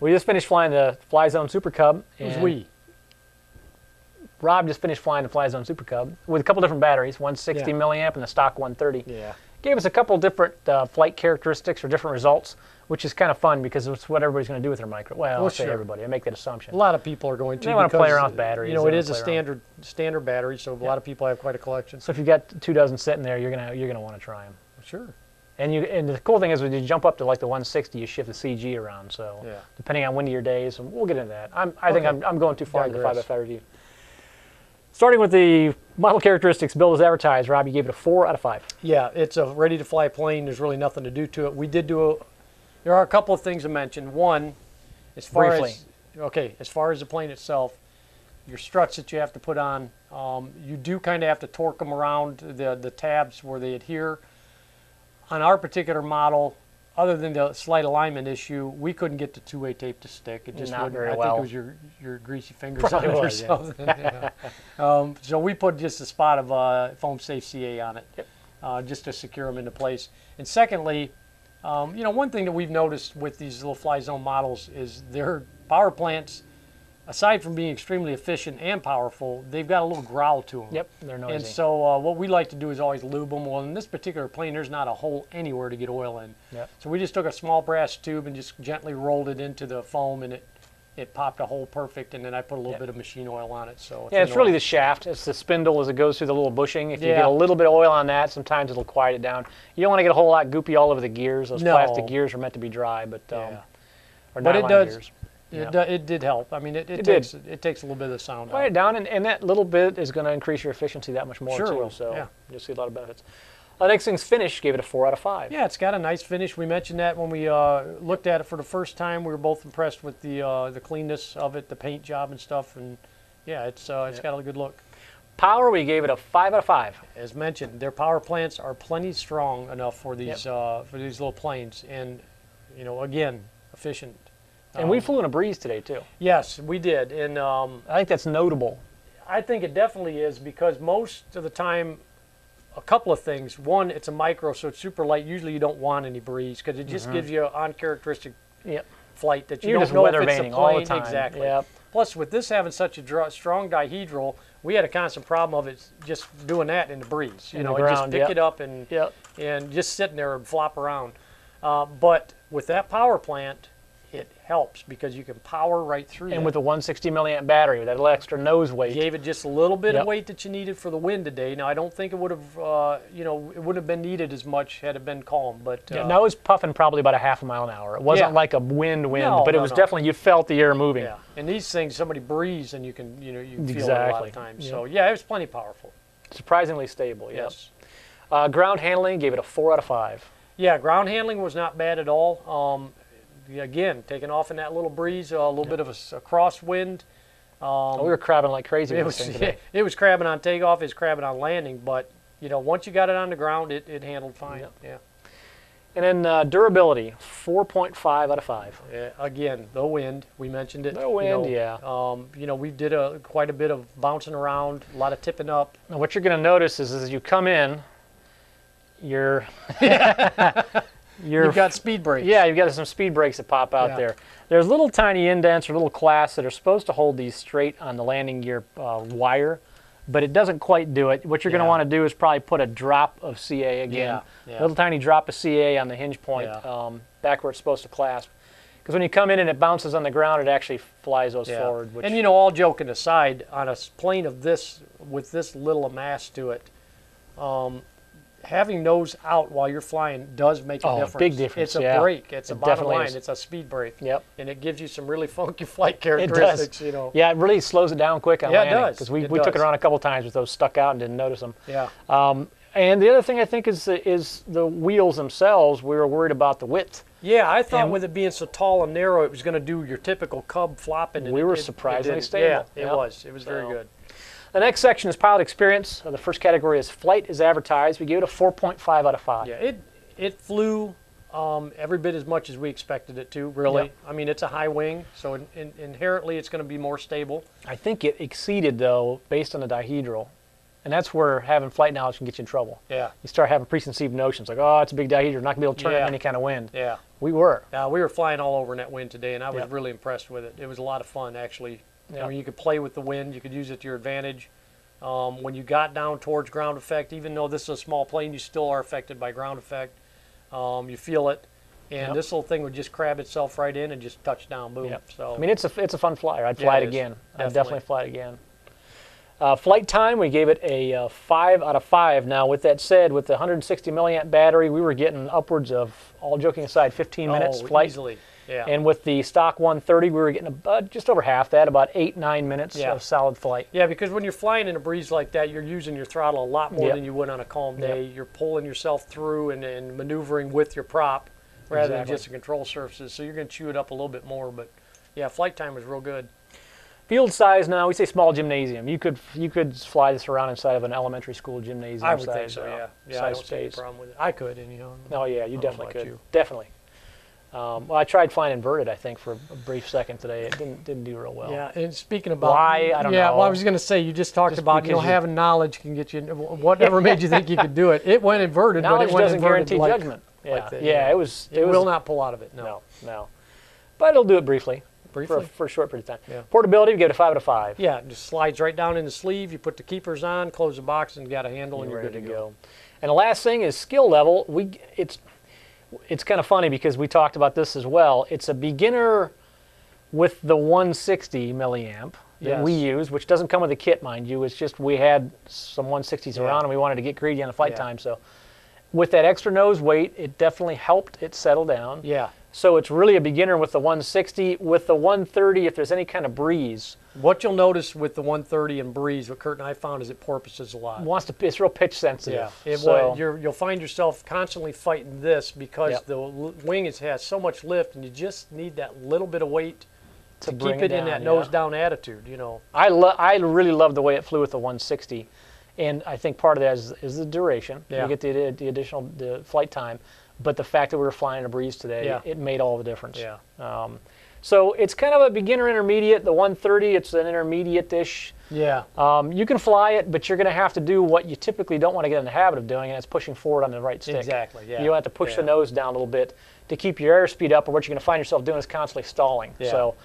We just finished flying the Flyzone Super Cub. Who's we? Rob just finished flying the Flyzone Super Cub with a couple different batteries, 160 milliamp and the stock 130. Yeah. Gave us a couple different flight characteristics or different results, which is kind of fun because it's what everybody's going to do with their micro. Well, I'll say everybody. I make that assumption. A lot of people are going to. They want to play around with batteries. You know, it is a standard battery, so a lot of people have quite a collection. So if you've got 2 dozen sitting there, you're gonna want to try them. Sure. And the cool thing is when you jump up to like the 160, you shift the CG around. So depending on windier days, we'll get into that. I think I'm going too far into the 5x5 review. Starting with the model characteristics build as advertised, Rob, you gave it a 4 out of 5. Yeah, it's a ready-to-fly plane. There's really nothing to do to it. We did do there are a couple of things to mention. One, as far as the plane itself, your struts that you have to put on, you do kind of have to torque them around the tabs where they adhere. On our particular model, other than the slight alignment issue, we couldn't get the two-way tape to stick. It just not wouldn't. very I well. think it was your greasy fingers on it or something. So we put just a spot of foam safe CA on it, just to secure them into place. And secondly, you know, one thing that we've noticed with these little Flyzone models is their power plants, aside from being extremely efficient and powerful, they've got a little growl to them. Yep, they're noisy. And so what we like to do is always lube them. Well, in this particular plane, there's not a hole anywhere to get oil in. Yep. So we just took a small brass tube and just gently rolled it into the foam, and it popped a hole perfect, and then I put a little bit of machine oil on it. So it's really the shaft. It's the spindle as it goes through the little bushing. If you get a little bit of oil on that, sometimes it'll quiet it down. You don't want to get a whole lot goopy all over the gears. Those plastic gears are meant to be dry, but it does. Gears. It did help. I mean, it takes a little bit of the sound out. Quiet it down, and that little bit is going to increase your efficiency that much more too. Will. So you'll see a lot of benefits. The next thing's finish. Gave it a 4 out of 5. Yeah, it's got a nice finish. We mentioned that when we looked at it for the first time. We were both impressed with the cleanness of it, the paint job and stuff, and yeah, it's got a good look. Power, we gave it a 5 out of 5. As mentioned, their power plants are plenty strong enough for these little planes, and you know, again, efficient. And we flew in a breeze today too. Yes, we did, and I think that's notable. I think it definitely is, because most of the time, a couple of things. One, it's a micro, so it's super light. Usually you don't want any breeze because it just gives you an uncharacteristic flight that you don't know if it's a plane. All the time. Exactly. Yep. Plus, with this having such a strong dihedral, we had a constant problem of it just doing that in the breeze. You know, just pick it up and just sitting there and flop around. But with that power plant, it helps because you can power right through it. And with a 160 milliamp battery, with that little extra nose weight. Gave it just a little bit of weight that you needed for the wind today. Now, I don't think it would have, you know, it wouldn't have been needed as much had it been calm. But no, it was puffing probably about a half a mile an hour. It wasn't like a wind, but it was definitely, you felt the air moving. Yeah, and these things, somebody breathes and you can, you feel it a lot of times. So yeah, it was plenty powerful. Surprisingly stable. Yes. Ground handling, gave it a 4 out of 5. Yeah, ground handling was not bad at all. Again, taking off in that little breeze, a little bit of a crosswind. We were crabbing like crazy. It was crabbing on takeoff, it was crabbing on landing, but you know, once you got it on the ground, it handled fine. Yeah. And then durability, 4.5 out of 5. Again, the wind, we mentioned it. The wind, you know, we did quite a bit of bouncing around, a lot of tipping up. Now, what you're going to notice is as you come in, You've got speed brakes. Yeah, you've got some speed brakes that pop out there. There's little tiny indents or little clasps that are supposed to hold these straight on the landing gear wire, but it doesn't quite do it. What you're going to want to do is probably put a drop of CA again, a little tiny drop of CA on the hinge point back where it's supposed to clasp. Because when you come in and it bounces on the ground, it actually flies those forward. And you know, all joking aside, on a plane of this, with this little a mass to it, having nose out while you're flying does make a difference. Big difference. It's a brake. It's a bottom line. It's a speed brake. Yep. And it gives you some really funky flight characteristics. It does. Yeah, it really slows it down quick on landing. It does. Because we took it around a couple times with those stuck out and didn't notice them. Yeah. And the other thing I think is the wheels themselves. We were worried about the width. Yeah, I thought with it being so tall and narrow, it was going to do your typical Cub flopping. We were surprisingly stable. Yeah, it was. It was very good. The next section is pilot experience. The first category is flight as advertised. We gave it a 4.5 out of 5. Yeah, it flew every bit as much as we expected it to, really. Yep. I mean, it's a high wing, so inherently it's going to be more stable. I think it exceeded, though, based on the dihedral. And that's where having flight knowledge can get you in trouble. Yeah. You start having preconceived notions like, oh, it's a big dihedral, not going to be able to turn it in any kind of wind. Yeah. We were. We were flying all over in that wind today, and I was Yep. really impressed with it. It was a lot of fun, actually. Yep. I mean, you could play with the wind. You could use it to your advantage. When you got down towards ground effect, even though this is a small plane, you still are affected by ground effect. You feel it. And Yep. this little thing would just crab itself right in and just touch down, boom. Yep. So I mean, it's a fun flyer. I'd Yeah, fly it it is. again. I'd Definitely. definitely fly it again. Flight time, we gave it a 5 out of 5. Now, with that said, with the 160 milliamp battery, we were getting upwards of, all joking aside, 15 minutes flight. Easily. Yeah. And with the stock 130, we were getting about, just over half that, about 8-9 minutes Yeah. of solid flight. Yeah, because when you're flying in a breeze like that, you're using your throttle a lot more Yep. than you would on a calm Yep. day. You're pulling yourself through and maneuvering with your prop rather than Exactly. just the control surfaces. So you're going to chew it up a little bit more. But yeah, flight time was real good. Field size now, we say small gymnasium. You could fly this around inside of an elementary school gymnasium. I would think size, so. Yeah. Yeah. I size don't see any space. problem with it. I could, and Oh yeah, you I don't know definitely about could. you. Definitely. Well, I tried flying inverted, I think, for a brief second today. It didn't do real well. Yeah, and speaking about Why? I don't yeah, know. well, I was going to say you just talked Just about because you- having knowledge can get you whatever made you think you could do it. It went inverted, Knowledge but it went doesn't inverted guarantee like, judgment. Yeah, like that, yeah, yeah. it was. It was, will not pull out of it. No, no. But it'll do it briefly. briefly. For a short period of time. Yeah. Portability, we give it a 5 out of 5. Yeah, it just slides right down in the sleeve. You put the keepers on, close the box, and got a handle, and you're ready good to to go. And the last thing is skill level. It's kind of funny because we talked about this as well. It's a beginner with the 160 milliamp that we use, which doesn't come with a kit, mind you. It's just we had some 160s around and we wanted to get greedy on the flight time. So with that extra nose weight, it definitely helped it settle down. Yeah. So it's really a beginner with the 160. With the 130, if there's any kind of breeze, What you'll notice with the 130 and breeze, what Kurt and I found is it porpoises a lot. it's real pitch sensitive. Yeah, So, you'll find yourself constantly fighting this because Yep. the wing has so much lift, and you just need that little bit of weight to bring keep it in down, that yeah. nose down attitude. You know. I really love the way it flew with the 160, and I think part of that is the duration. Yeah. You get the additional flight time, but the fact that we were flying in a breeze today, it made all the difference. Yeah. So it's kind of a beginner intermediate. The 130, it's an intermediate-ish. Yeah. You can fly it, but you're going to have to do what you typically don't want to get in the habit of doing, and it's pushing forward on the right stick. Exactly. Yeah. You don't have to push the nose down a little bit to keep your airspeed up, or what you're going to find yourself doing is constantly stalling. Yeah. So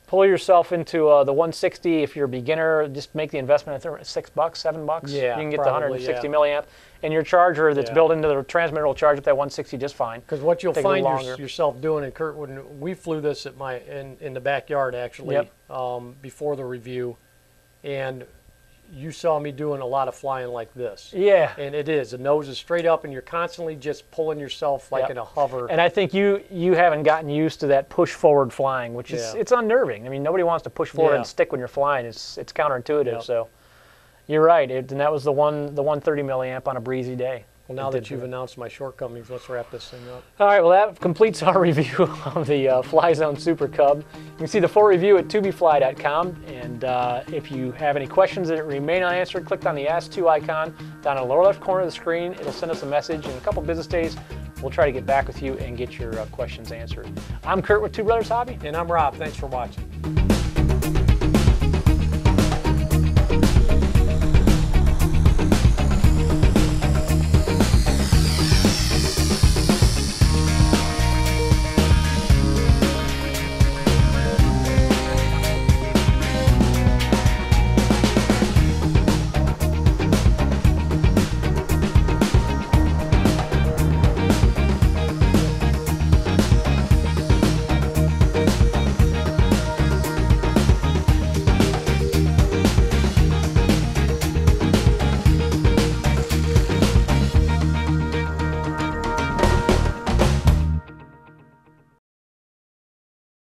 pull yourself into the 160. If you're a beginner, just make the investment at $6, $7. Yeah, you can get probably, the 160 milliamp, and your charger that's built into the transmitter will charge up that 160 just fine. Because what you'll Take a find little longer. yourself doing, and Kurt, when we flew this at in the backyard actually, before the review, and you saw me doing a lot of flying like this. Yeah. And it is. The nose is straight up, and you're constantly just pulling yourself like in a hover. And I think you haven't gotten used to that push forward flying, which is it's unnerving. I mean, nobody wants to push forward and stick when you're flying. It's counterintuitive. Yep. So you're right. And that was the 130 milliamp on a breezy day. Well, now that you've announced my shortcomings, let's wrap this thing up. All right, well, that completes our review of the Flyzone Super Cub. You can see the full review at tubefly.com, and if you have any questions that remain unanswered, click on the Ask To icon down in the lower left corner of the screen. It'll send us a message. In a couple business days, we'll try to get back with you and get your questions answered. I'm Kurt with Two Brothers Hobby. And I'm Rob. Thanks for watching.